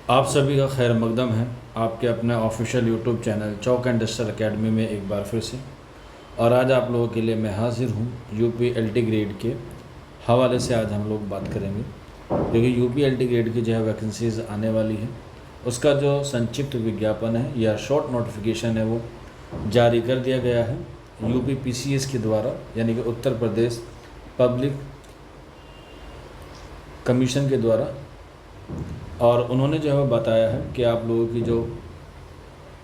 आप सभी का खैर मकदम है आपके अपने official YouTube channel chalk and duster academy में एक बार फिर से। और आज आप लोगों के लिए मैं हाजिर हूँ यूपी एलटी ग्रेड के हवाले से। आज हम लोग बात करेंगे क्योंकि यूपी एलटी ग्रेड की जो है वैकेंसीज़ आने वाली है, उसका जो संक्षिप्त विज्ञापन है या शॉर्ट नोटिफिकेशन है वो जारी कर दिया गया है यूपी पीसीएस के द्वारा, यानी कि उत्तर प्रदेश पब्लिक कमीशन के द्वारा। और उन्होंने जो है वो बताया है कि आप लोगों की जो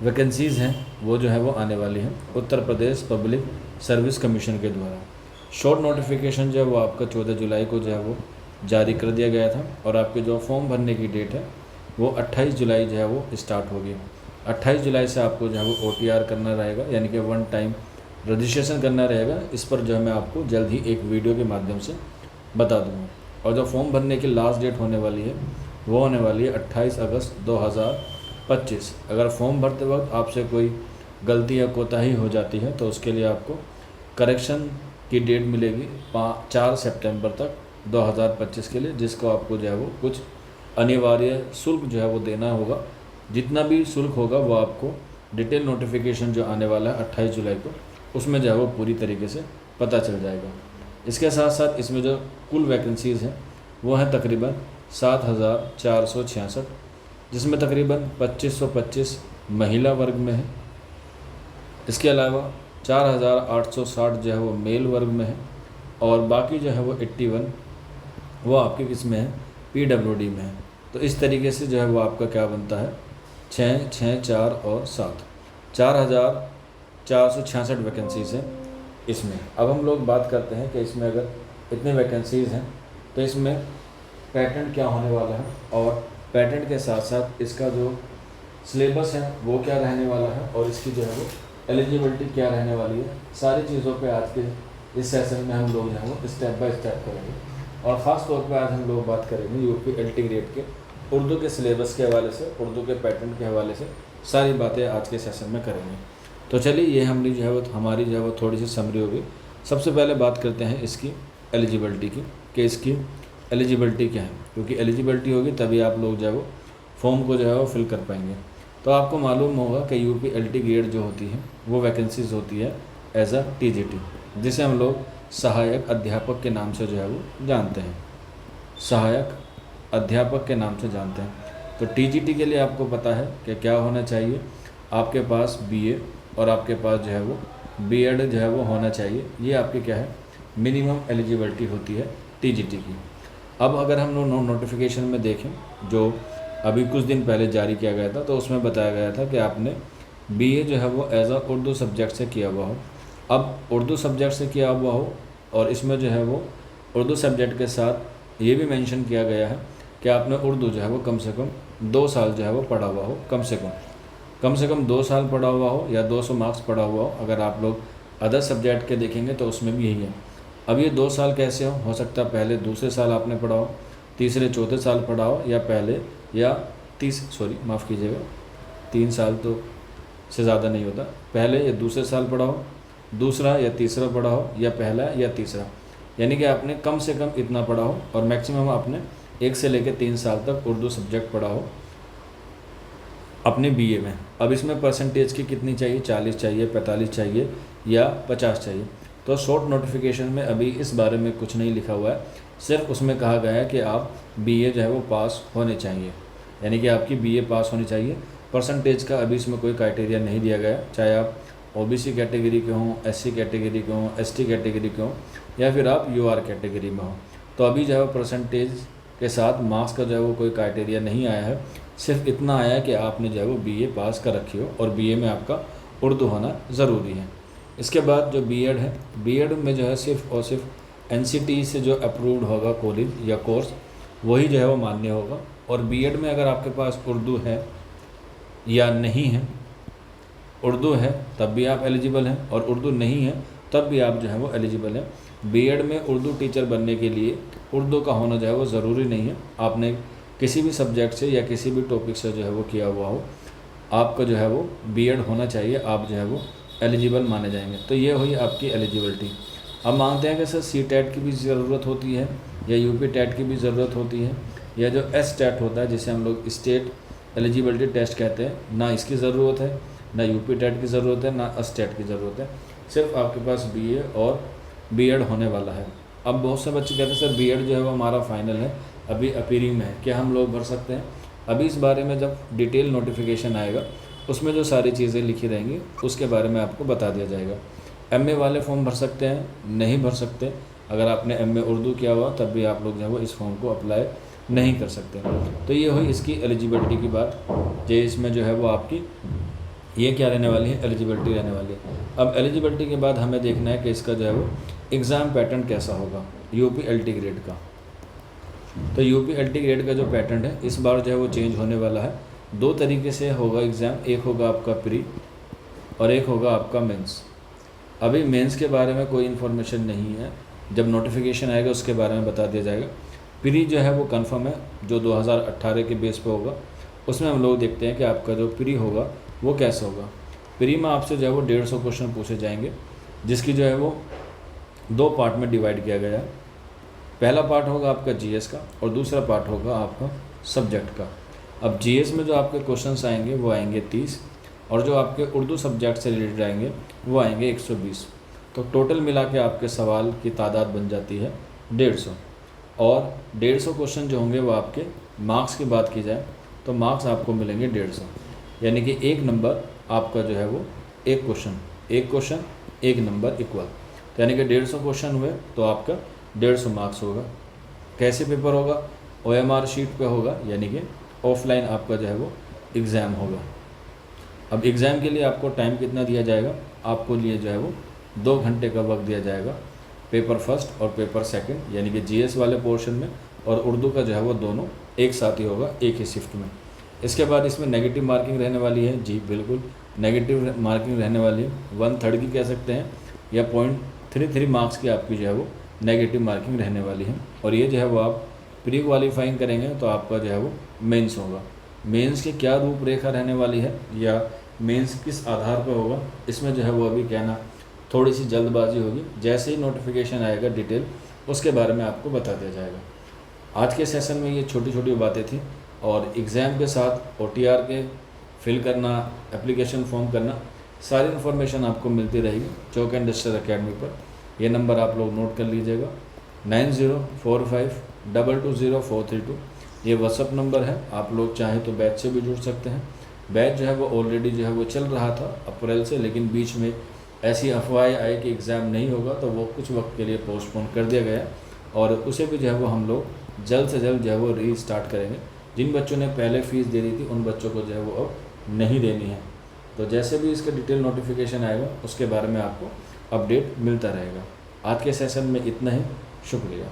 वैकेंसीज़ हैं वो जो है वो आने वाली हैं Uttar Pradesh public service commission के द्वारा। शॉर्ट नोटिफिकेशन जो है वो आपका 14 जुलाई को जो है वो जारी कर दिया गया था और आपके जो फॉर्म भरने की डेट है वो 28 जुलाई जो है वो स्टार्ट होगी। 28 जुलाई से आपको जो है वो OTR करना रहेगा, यानी कि वन टाइम रजिस्ट्रेशन करना रहेगा। इस पर जो है मैं आपको जल्द ही एक वीडियो के माध्यम से बता दूँगा। और जो फॉर्म भरने की लास्ट डेट होने वाली है वो होने वाली है 28 अगस्त 2025। अगर फॉर्म भरते वक्त आपसे कोई गलती या कोताही हो जाती है तो उसके लिए आपको करेक्शन की डेट मिलेगी 4 सितंबर तक 2025 के लिए, जिसको आपको जो है वो कुछ अनिवार्य शुल्क जो है वो देना होगा। जितना भी शुल्क होगा वो आपको डिटेल नोटिफिकेशन जो आने वाला है 28 जुलाई को, उसमें जो है वो पूरी तरीके से पता चल जाएगा। इसके साथ साथ इसमें जो कुल वैकेंसीज़ हैं वो हैं तकरीबन 7,466, जिसमें तकरीबन 2525 महिला वर्ग में है। इसके अलावा 4,860 जो है वो मेल वर्ग में है और बाकी जो है वो 81 वो आपके किस में है, PWD में है। तो इस तरीके से जो है वो आपका क्या बनता है 6, 6, 4 और 7, 4,466 वैकेंसीज़ हैं इसमें। अब हम लोग बात करते हैं कि इसमें अगर इतने वैकेंसीज़ हैं तो इसमें पैटर्न क्या होने वाला है और पैटर्न के साथ साथ इसका जो सिलेबस है वो क्या रहने वाला है और इसकी जो है वो एलिजिबिलिटी क्या रहने वाली है। सारी चीज़ों पे आज के इस सेशन में हम लोग जो है वो स्टेप बाय स्टेप करेंगे। और ख़ास तौर पे आज हम लोग बात करेंगे यूपी एलटी ग्रेड के उर्दू के सिलेबस के हवाले से, उर्दू के पैटर्न के हवाले से सारी बातें आज के सेशन में करेंगे। तो चलिए ये हमने जो है वो हमारी जो है वो थोड़ी सी समरी होगी। सबसे पहले बात करते हैं इसकी एलिजिबिलिटी की कि इसकी एलिजिबिलिटी क्या है, क्योंकि एलिजिबिलिटी होगी तभी आप लोग जो है वो फॉर्म को जो है वो फिल कर पाएंगे। तो आपको मालूम होगा कि यूपी एलटी ग्रेड जो होती है वो वैकेंसीज होती है एज अ TGT, जिसे हम लोग सहायक अध्यापक के नाम से जो है वो जानते हैं, सहायक अध्यापक के नाम से जानते हैं। तो TGT के लिए आपको पता है कि क्या होना चाहिए, आपके पास BA और आपके पास जो है वो B.Ed जो है वो होना चाहिए। ये आपकी क्या है, मिनिमम एलिजिबिलिटी होती है TGT की। अब अगर हम लोग नोटिफिकेशन में देखें जो अभी कुछ दिन पहले जारी किया गया था तो उसमें बताया गया था कि आपने BA जो है वो एज अ उर्दू सब्जेक्ट से किया हुआ हो। अब उर्दू सब्जेक्ट से किया हुआ हो और इसमें जो है वो उर्दू सब्जेक्ट के साथ ये भी मेंशन किया गया है कि आपने उर्दू जो है वो कम से कम 2 साल जो है वो पढ़ा हुआ हो, कम से कम 2 साल पढ़ा हुआ हो या 200 मार्क्स पढ़ा हुआ हो। अगर आप लोग अदर सब्जेक्ट के देखेंगे तो उसमें भी यही है। अब ये 2 साल कैसे हो सकता है पहले दूसरे साल आपने पढ़ा हो, तीसरे चौथे साल पढ़ा हो, या पहले या 3 साल तो से ज़्यादा नहीं होता, पहले या दूसरे साल पढ़ा हो, दूसरा या तीसरा पढ़ा हो, या पहला या तीसरा, यानी कि आपने कम से कम इतना पढ़ा हो और मैक्सिमम आपने 1 से लेकर 3 साल तक उर्दू सब्जेक्ट पढ़ा हो अपने BA में। अब इसमें परसेंटेज की कितनी चाहिए, 40 चाहिए, 45 चाहिए या 50 चाहिए। तो शॉर्ट नोटिफिकेशन में अभी इस बारे में कुछ नहीं लिखा हुआ है, सिर्फ उसमें कहा गया है कि आप BA जो है वो पास होने चाहिए, यानी कि आपकी BA पास होनी चाहिए। परसेंटेज का अभी इसमें कोई क्राइटेरिया नहीं दिया गया, चाहे आप OBC कैटेगरी के हों, SC कैटेगरी के हों, ST कैटेगरी के हों या फिर आप UR कैटेगरी में हों। तो अभी जो है परसेंटेज के साथ मार्क्स का जो है वो कोई क्राइटेरिया नहीं आया है, सिर्फ इतना आया है कि आपने जो है वो BA पास कर रखी हो और BA में आपका उर्दू होना ज़रूरी है। इसके बाद जो B.Ed है, B.Ed में जो है सिर्फ और सिर्फ NCT से जो अप्रूव्ड होगा कॉलेज या कोर्स वही जो है वो मान्य होगा। और B.Ed में अगर आपके पास उर्दू है या नहीं है, उर्दू है तब भी आप एलिजिबल हैं और उर्दू नहीं है तब भी आप जो है वो एलिजिबल हैं। B.Ed में उर्दू टीचर बनने के लिए उर्दू का होना जो है वो ज़रूरी नहीं है, आपने किसी भी सब्जेक्ट से या किसी भी टॉपिक से जो है वो किया हुआ हो, आपका जो है वो B.Ed होना चाहिए, आप जो है वो एलिजिबल माने जाएंगे। तो ये हुई आपकी एलिजिबिलिटी। अब मानते हैं कि सर CTET की भी ज़रूरत होती है या यूपी टेट की भी ज़रूरत होती है, या जो एस टेट होता है जिसे हम लोग स्टेट एलिजिबिलिटी टेस्ट कहते हैं, ना इसकी ज़रूरत है, ना यूपी टेट की ज़रूरत है, ना एस टेट की ज़रूरत है। सिर्फ आपके पास बीए और बीएड होने वाला है। अब बहुत से बच्चे कहते हैं सर बीएड जो है वो हमारा फाइनल है, अभी अपीयरिंग में है, क्या हम लोग भर सकते हैं? अभी इस बारे में जब डिटेल नोटिफिकेशन आएगा उसमें जो सारी चीज़ें लिखी रहेंगी उसके बारे में आपको बता दिया जाएगा। एमए वाले फॉर्म भर सकते हैं, नहीं भर सकते। अगर आपने एमए उर्दू किया हुआ तब भी आप लोग जो है वो इस फॉर्म को अप्लाई नहीं कर सकते। तो ये हुई इसकी एलिजिबिलिटी की बात। जो इसमें जो है वो आपकी ये क्या रहने वाली है, एलिजिबिलिटी रहने वाली है। अब एलिजिबिलिटी के बाद हमें देखना है कि इसका जो है वो एग्ज़ाम पैटर्न कैसा होगा यूपी एलटी ग्रेड का। तो यूपी एलटी ग्रेड का जो पैटर्न है इस बार जो है वो चेंज होने वाला है। 2 तरीके से होगा एग्ज़ाम, एक होगा आपका प्री और एक होगा आपका मेंस। अभी मेंस के बारे में कोई इन्फॉर्मेशन नहीं है, जब नोटिफिकेशन आएगा उसके बारे में बता दिया जाएगा। प्री जो है वो कंफर्म है, जो 2018 के बेस पे होगा। उसमें हम लोग देखते हैं कि आपका जो प्री होगा वो कैसा होगा। प्री में आपसे जो है वो 150 क्वेश्चन पूछे जाएंगे, जिसकी जो है वो 2 पार्ट में डिवाइड किया गया है। पहला पार्ट होगा आपका जीएस का और दूसरा पार्ट होगा आपका सब्जेक्ट का। अब जीएस में जो आपके क्वेश्चंस आएंगे वो आएंगे 30 और जो आपके उर्दू सब्जेक्ट से रिलेटेड आएंगे वो आएंगे 120। तो टोटल मिला के आपके सवाल की तादाद बन जाती है 150। और 150 क्वेश्चन जो होंगे वो आपके मार्क्स की बात की जाए तो मार्क्स आपको मिलेंगे 150, यानी कि 1 नंबर आपका जो है वो एक क्वेश्चन 1 नंबर इक्वल। तो यानी कि 150 क्वेश्चन हुए तो आपका 150 मार्क्स होगा। कैसे पेपर होगा? ओएमआर शीट पे होगा, यानी कि ऑफलाइन आपका जो है वो एग्ज़ाम होगा। अब एग्ज़ाम के लिए आपको टाइम कितना दिया जाएगा? आपको लिए जो है वो 2 घंटे का वक्त दिया जाएगा, पेपर फर्स्ट और पेपर सेकंड, यानी कि जीएस वाले पोर्शन में और उर्दू का जो है वो दोनों एक साथ ही होगा, एक ही शिफ्ट में। इसके बाद इसमें नेगेटिव मार्किंग रहने वाली है। जी बिल्कुल, नेगेटिव मार्किंग रहने वाली है। 1/3 की कह सकते हैं या 0.33 मार्क्स की आपकी जो है वो नेगेटिव मार्किंग रहने वाली है। और ये जो है वो आप प्री क्वालिफाइंग करेंगे तो आपका जो है वो मेंस होगा। मेंस की क्या रूपरेखा रहने वाली है या मेंस किस आधार पर होगा, इसमें जो है वो अभी कहना थोड़ी सी जल्दबाजी होगी। जैसे ही नोटिफिकेशन आएगा डिटेल उसके बारे में आपको बता दिया जाएगा। आज के सेशन में ये छोटी छोटी बातें थी और एग्ज़ाम के साथ OTR के फिल करना, एप्लीकेशन फॉर्म करना, सारी इन्फॉर्मेशन आपको मिलती रहेगी चौक इंडस्ट्रियल अकेडमी पर। ये नंबर आप लोग नोट कर लीजिएगा, 9045220432। ये व्हाट्सअप नंबर है। आप लोग चाहें तो बैच से भी जुड़ सकते हैं। बैच जो है वो ऑलरेडी जो है वो चल रहा था अप्रैल से, लेकिन बीच में ऐसी अफवाहें आई कि एग्ज़ाम नहीं होगा तो वो कुछ वक्त के लिए पोस्टपोन कर दिया गया और उसे भी जो है वो हम लोग जल्द से जल्द जो है वो रीस्टार्ट करेंगे। जिन बच्चों ने पहले फ़ीस दे दी थी उन बच्चों को जो है वो अब नहीं देनी है। तो जैसे भी इसका डिटेल नोटिफिकेशन आएगा उसके बारे में आपको अपडेट मिलता रहेगा। आज के सेशन में इतना ही, शुक्रिया।